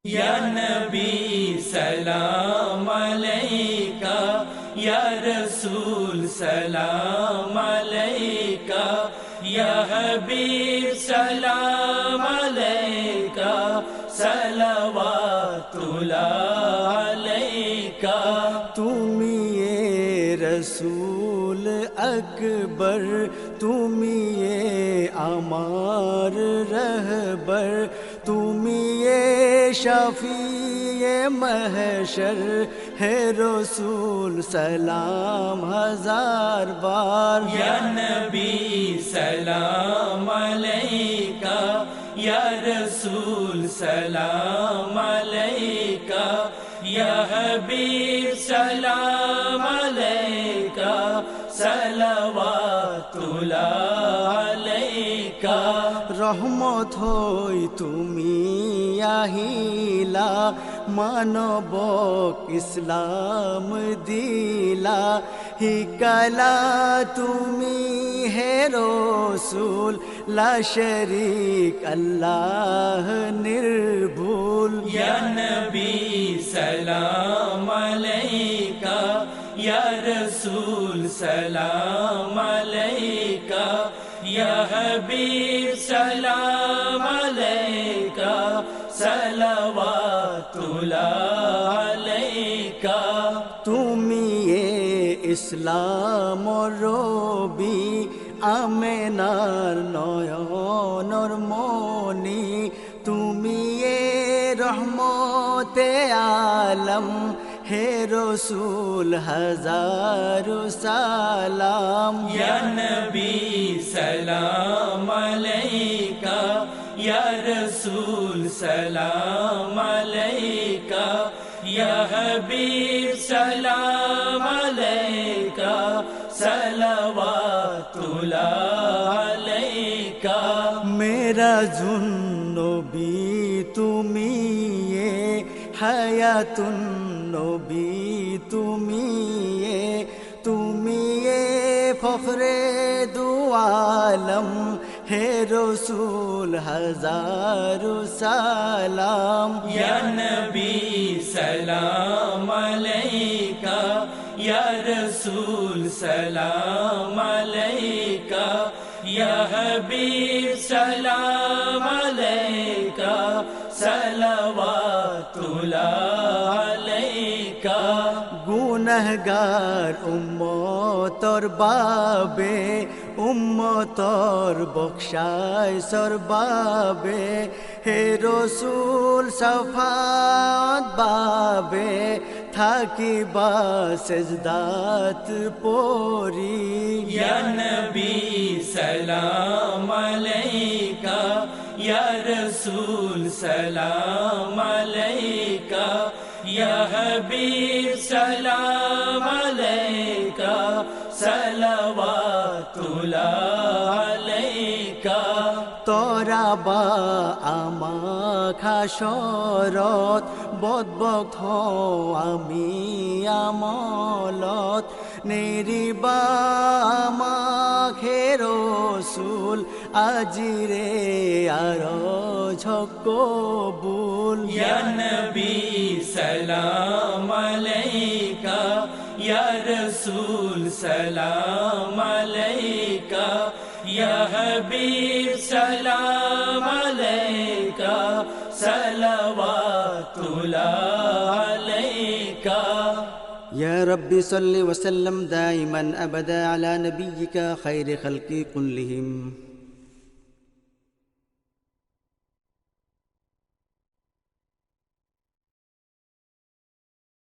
या नबी सलाम अलैका, या रसूल सलाम अलैका, या हबीब सलाम अलैका, सलवातुल्लाह अलैका। तुमी ये रसूल अकबर, तुमी ये अमार रहबर, तुमी ये शफीए महशर है रसूल सलाम हजार बार। या नबी सलाम अलैका, या रसूल सलाम अलैका, या हबीब सलाम अलैका, सलवातुल्लाह अलैका। रहमत हई तुमी আহিলা, মানবক ইসলাম দিলা, হিকালা তুমি হে রসুল, লা শরীক আল্লাহ নির্ভুল। या नबी सलाम अलैका, या रसूल सलाम अलैका, या हबीब सलाम अलैका, सलवातुल्लाह अलैका। তুমি এ ইসলাম রবি, আমেনার নয়নর মনি, তুমি এ রহমতে আলম হে রসুল হাজারো সালাম। या नबी सलाम अलैका, या रसूल सलाम अलैका, या हबीब सलाम अलैका, सलवातुल्लाह अलैका। मेरा जुन्नबी তুমি এ হায়াতুন নবী, তুমি এ ফখরে দু আলম হে রসুল হাজারো সালাম। या नबी सलाम अलैका, या रसूल सलाम अलैका, या हबीब सलाम अलैका, सलवातुल्लाह अलैका। গুনাহগার উম্মতর বাবে, উম্মতর বখশায় সরবাবে, হে রসুল সফাত বাবে, থাকিবা সেজদাত পরি। या नबी सलाम अलैका, या रसूल सलाम अलैका, या हबीब सलाम अलैका, सलवातुल्लाह अलैका। তোরা বা আমা খাসরত, বদবক্ত আমি আমলত, নেরিবা আমা খেরসুল, আজিরে আর ঝকবুল। या नबी सलाम अलैका, या रसूल सलाम अलैका, या हबीब सलाम अलैका, सलवातुल्लाह अलैका। يا ربي صل وسلم دائما أبدا على نبيك خير خلق كلهم.